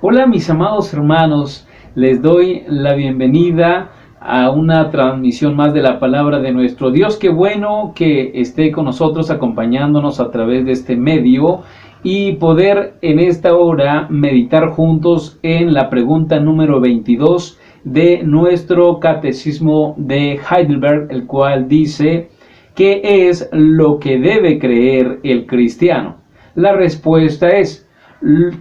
Hola mis amados hermanos, les doy la bienvenida a una transmisión más de la palabra de nuestro Dios. Qué bueno que esté con nosotros acompañándonos a través de este medio y poder en esta hora meditar juntos en la pregunta número 22 de nuestro catecismo de Heidelberg, el cual dice: ¿qué es lo que debe creer el cristiano? La respuesta es: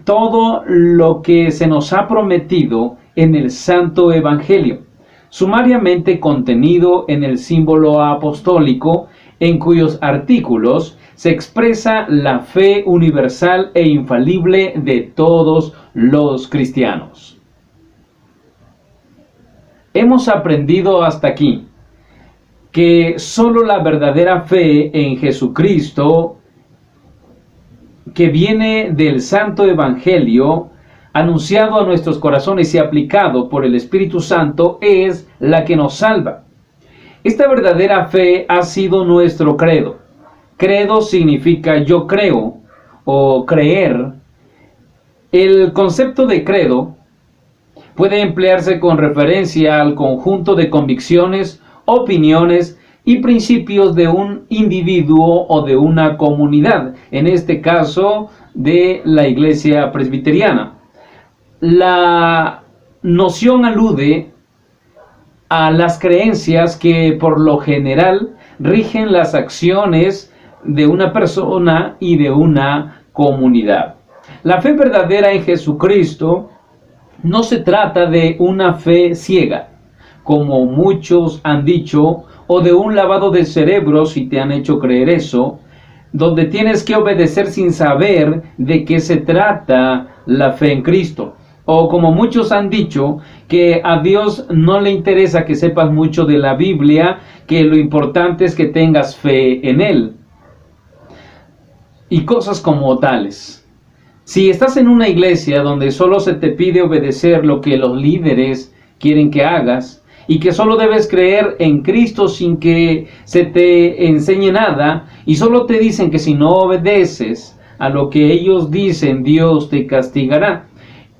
todo lo que se nos ha prometido en el Santo Evangelio, sumariamente contenido en el símbolo apostólico, en cuyos artículos se expresa la fe universal e infalible de todos los cristianos. Hemos aprendido hasta aquí que solo la verdadera fe en Jesucristo, que viene del Santo Evangelio, anunciado a nuestros corazones y aplicado por el Espíritu Santo, es la que nos salva. Esta verdadera fe ha sido nuestro credo. Credo significa yo creo o creer. El concepto de credo puede emplearse con referencia al conjunto de convicciones, opiniones y principios de un individuo o de una comunidad, en este caso de la Iglesia Presbiteriana. La noción alude a las creencias que por lo general rigen las acciones de una persona y de una comunidad. La fe verdadera en Jesucristo no se trata de una fe ciega, como muchos han dicho, o de un lavado de cerebro, si te han hecho creer eso, donde tienes que obedecer sin saber de qué se trata la fe en Cristo. O como muchos han dicho, que a Dios no le interesa que sepas mucho de la Biblia, que lo importante es que tengas fe en Él. Y cosas como tales. Si estás en una iglesia donde solo se te pide obedecer lo que los líderes quieren que hagas, y que solo debes creer en Cristo sin que se te enseñe nada, y solo te dicen que si no obedeces a lo que ellos dicen, Dios te castigará.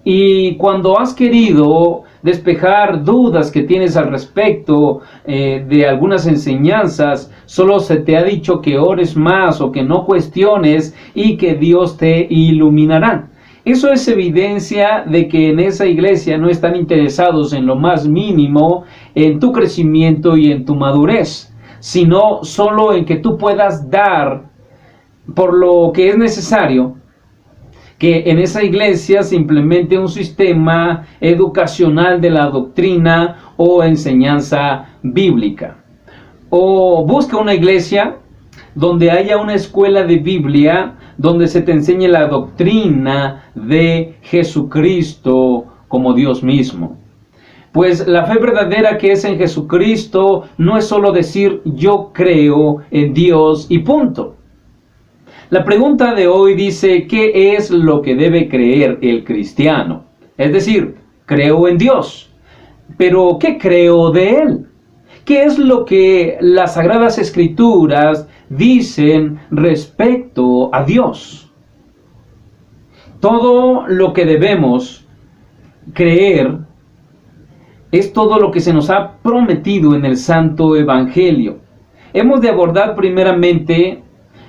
Y cuando has querido despejar dudas que tienes al respecto de algunas enseñanzas, solo se te ha dicho que ores más o que no cuestiones y que Dios te iluminará. Eso es evidencia de que en esa iglesia no están interesados en lo más mínimo en tu crecimiento y en tu madurez, sino solo en que tú puedas dar por lo que es necesario, que en esa iglesia se implemente un sistema educacional de la doctrina o enseñanza bíblica. O busca una iglesia donde haya una escuela de Biblia, donde se te enseñe la doctrina de Jesucristo como Dios mismo. Pues la fe verdadera que es en Jesucristo no es solo decir yo creo en Dios y punto. La pregunta de hoy dice: ¿qué es lo que debe creer el cristiano? Es decir, creo en Dios, pero ¿qué creo de Él? ¿Qué es lo que las Sagradas Escrituras dicen respecto a Dios? Todo lo que debemos creer es todo lo que se nos ha prometido en el Santo Evangelio. Hemos de abordar primeramente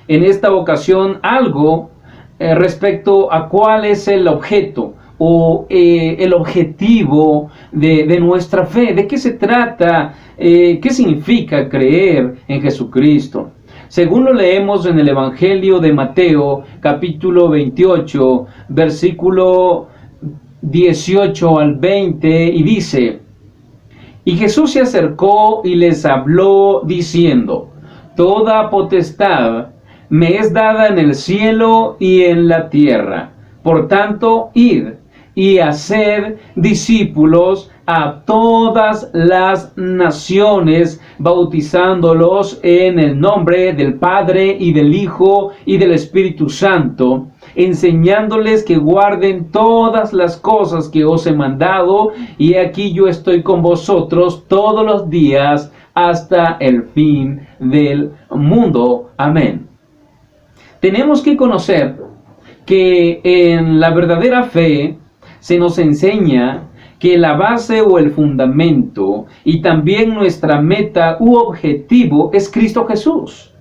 en esta ocasión algo respecto a cuál es el objeto o el objetivo de nuestra fe. ¿De qué se trata? ¿Qué significa creer en Jesucristo? Según lo leemos en el Evangelio de Mateo, capítulo 28, versículo 18 al 20, y dice: y Jesús se acercó y les habló diciendo: toda potestad me es dada en el cielo y en la tierra. Por tanto, id y haced discípulos a todas las naciones, bautizándolos en el nombre del Padre y del Hijo y del Espíritu Santo, enseñándoles que guarden todas las cosas que os he mandado, y aquí yo estoy con vosotros todos los días hasta el fin del mundo. Amén. Tenemos que conocer que en la verdadera fe se nos enseña que la base o el fundamento y también nuestra meta u objetivo es Cristo Jesús,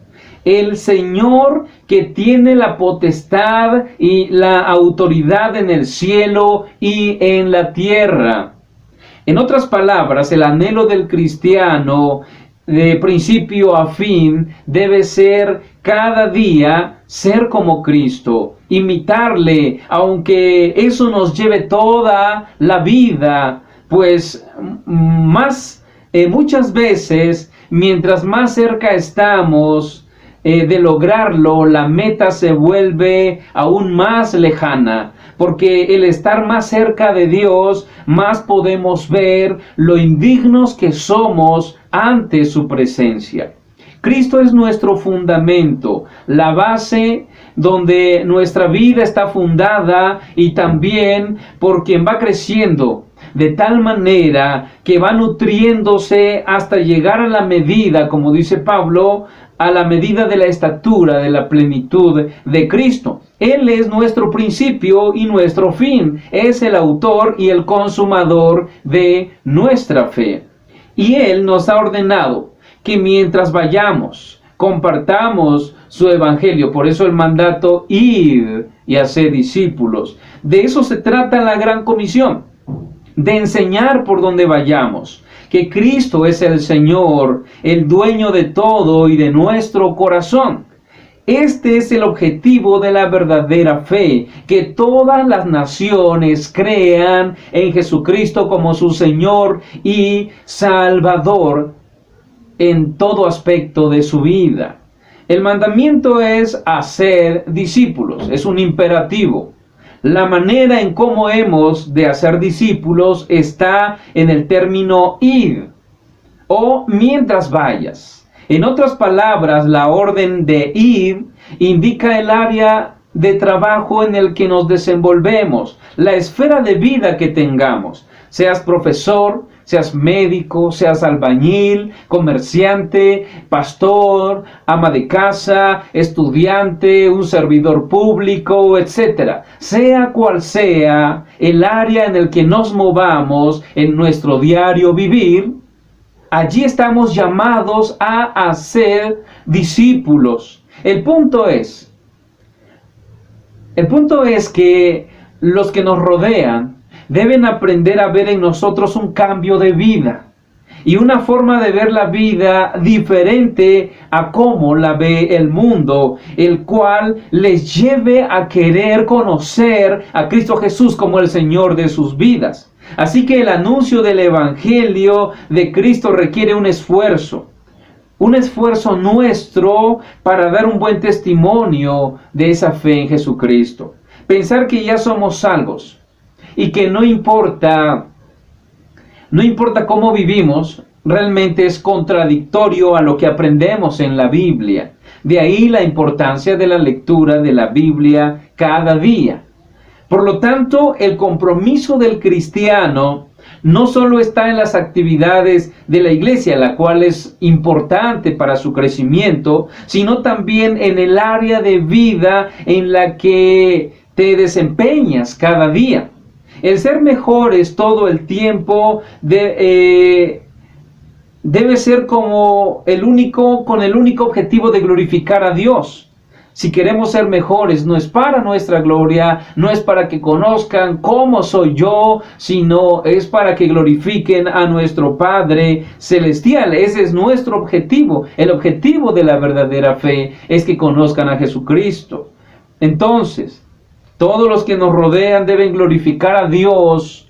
el Señor que tiene la potestad y la autoridad en el cielo y en la tierra. En otras palabras, el anhelo del cristiano de principio a fin debe ser cada día ser como Cristo, imitarle, aunque eso nos lleve toda la vida, pues muchas veces, mientras más cerca estamos de lograrlo, la meta se vuelve aún más lejana, porque el estar más cerca de Dios, más podemos ver lo indignos que somos ante su presencia. Cristo es nuestro fundamento, la base donde nuestra vida está fundada, y también por quien va creciendo de tal manera que va nutriéndose hasta llegar a la medida, como dice Pablo, a la medida de la estatura de la plenitud de Cristo. Él es nuestro principio y nuestro fin, es el autor y el consumador de nuestra fe. Y Él nos ha ordenado que mientras vayamos, compartamos su evangelio. Por eso el mandato, id y hacer discípulos. De eso se trata la gran comisión, de enseñar por donde vayamos, que Cristo es el Señor, el dueño de todo y de nuestro corazón. Este es el objetivo de la verdadera fe, que todas las naciones crean en Jesucristo como su Señor y Salvador en todo aspecto de su vida. El mandamiento es hacer discípulos, es un imperativo. La manera en cómo hemos de hacer discípulos está en el término id, o mientras vayas. En otras palabras, la orden de id indica el área de trabajo en el que nos desenvolvemos, la esfera de vida que tengamos. Seas profesor, seas médico, seas albañil, comerciante, pastor, ama de casa, estudiante, un servidor público, etc. Sea cual sea el área en el que nos movamos en nuestro diario vivir, allí estamos llamados a hacer discípulos. El punto es que los que nos rodean deben aprender a ver en nosotros un cambio de vida y una forma de ver la vida diferente a cómo la ve el mundo, el cual les lleve a querer conocer a Cristo Jesús como el Señor de sus vidas. Así que el anuncio del Evangelio de Cristo requiere un esfuerzo nuestro para dar un buen testimonio de esa fe en Jesucristo. Pensar que ya somos salvos y que no importa cómo vivimos, realmente es contradictorio a lo que aprendemos en la Biblia. De ahí la importancia de la lectura de la Biblia cada día. Por lo tanto, el compromiso del cristiano no solo está en las actividades de la iglesia, la cual es importante para su crecimiento, sino también en el área de vida en la que te desempeñas cada día. El ser mejores todo el tiempo debe ser con el único objetivo de glorificar a Dios. Si queremos ser mejores, no es para nuestra gloria, no es para que conozcan cómo soy yo, sino es para que glorifiquen a nuestro Padre Celestial. Ese es nuestro objetivo. El objetivo de la verdadera fe es que conozcan a Jesucristo. Entonces, todos los que nos rodean deben glorificar a Dios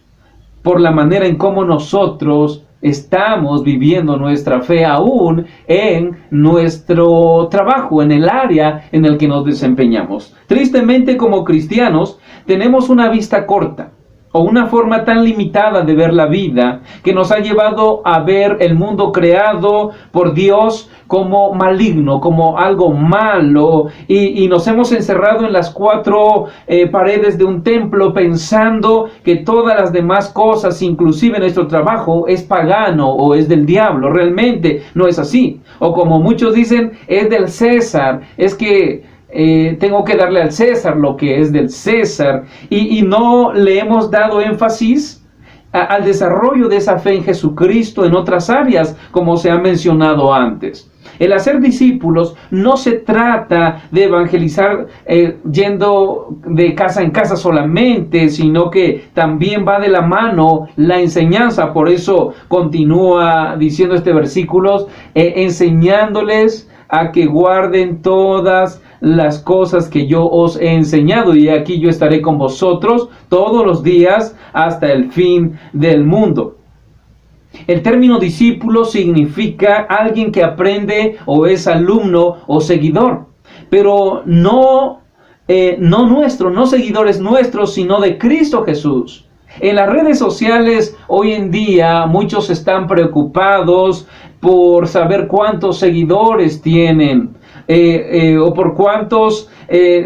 por la manera en cómo nosotros estamos viviendo nuestra fe aún en nuestro trabajo, en el área en el que nos desempeñamos. Tristemente, como cristianos, tenemos una vista corta o una forma tan limitada de ver la vida que nos ha llevado a ver el mundo creado por Dios como maligno, como algo malo, y nos hemos encerrado en las cuatro paredes de un templo pensando que todas las demás cosas, inclusive nuestro trabajo, es pagano o es del diablo. Realmente no es así. O como muchos dicen, es del César. Es que tengo que darle al César lo que es del César, y no le hemos dado énfasis al desarrollo de esa fe en Jesucristo en otras áreas, como se ha mencionado antes. El hacer discípulos no se trata de evangelizar yendo de casa en casa solamente, sino que también va de la mano la enseñanza. Por eso continúa diciendo este versículo, enseñándoles a que guarden todas las cosas que yo os he enseñado, y aquí yo estaré con vosotros todos los días hasta el fin del mundo. El término discípulo significa alguien que aprende o es alumno o seguidor, pero no seguidores nuestros, sino de Cristo Jesús. En las redes sociales hoy en día muchos están preocupados por saber cuántos seguidores tienen o por cuántos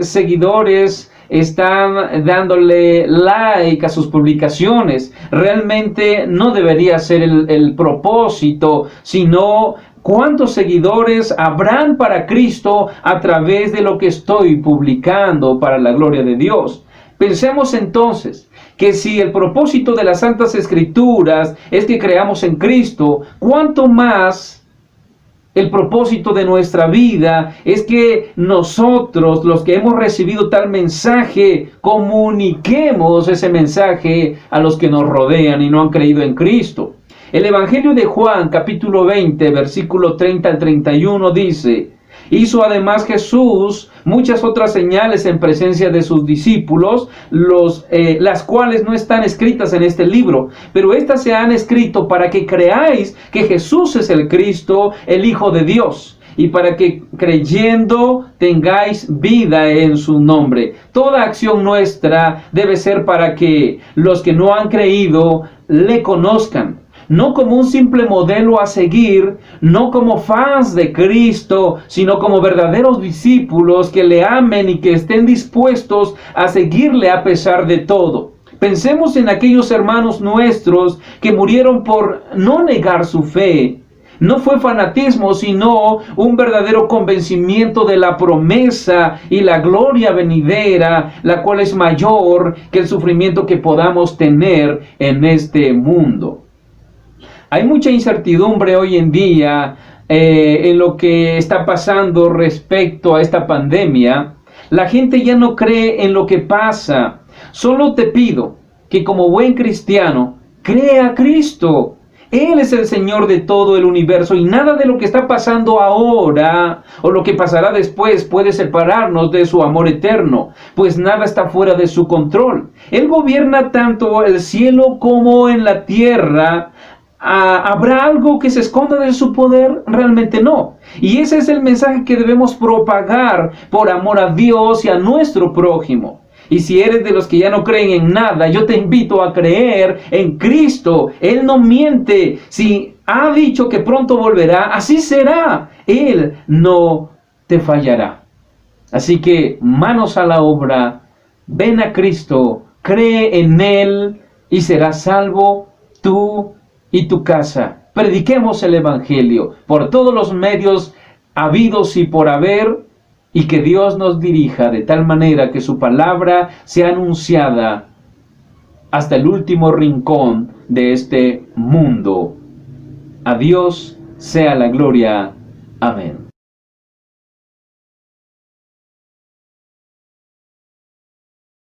seguidores están dándole like a sus publicaciones. Realmente no debería ser el propósito, sino cuántos seguidores habrán para Cristo a través de lo que estoy publicando para la gloria de Dios. Pensemos entonces que si el propósito de las Santas Escrituras es que creamos en Cristo, ¿cuánto más el propósito de nuestra vida es que nosotros, los que hemos recibido tal mensaje, comuniquemos ese mensaje a los que nos rodean y no han creído en Cristo? El Evangelio de Juan, capítulo 20, versículo 30 al 31 dice: hizo además Jesús muchas otras señales en presencia de sus discípulos, las cuales no están escritas en este libro, pero estas se han escrito para que creáis que Jesús es el Cristo, el Hijo de Dios, y para que creyendo tengáis vida en su nombre. Toda acción nuestra debe ser para que los que no han creído le conozcan, no como un simple modelo a seguir, no como fans de Cristo, sino como verdaderos discípulos que le amen y que estén dispuestos a seguirle a pesar de todo. Pensemos en aquellos hermanos nuestros que murieron por no negar su fe. No fue fanatismo, sino un verdadero convencimiento de la promesa y la gloria venidera, la cual es mayor que el sufrimiento que podamos tener en este mundo. Hay mucha incertidumbre hoy en día en lo que está pasando respecto a esta pandemia. La gente ya no cree en lo que pasa. Solo te pido que como buen cristiano, crea a Cristo. Él es el Señor de todo el universo y nada de lo que está pasando ahora o lo que pasará después puede separarnos de su amor eterno, pues nada está fuera de su control. Él gobierna tanto el cielo como en la tierra. ¿Habrá algo que se esconda de su poder? Realmente no. Y ese es el mensaje que debemos propagar por amor a Dios y a nuestro prójimo. Y si eres de los que ya no creen en nada, yo te invito a creer en Cristo. Él no miente. Si ha dicho que pronto volverá, así será. Él no te fallará. Así que manos a la obra, ven a Cristo, cree en Él y serás salvo tú y tu casa. Prediquemos el Evangelio por todos los medios habidos y por haber, y que Dios nos dirija de tal manera que su palabra sea anunciada hasta el último rincón de este mundo. A Dios sea la gloria. Amén.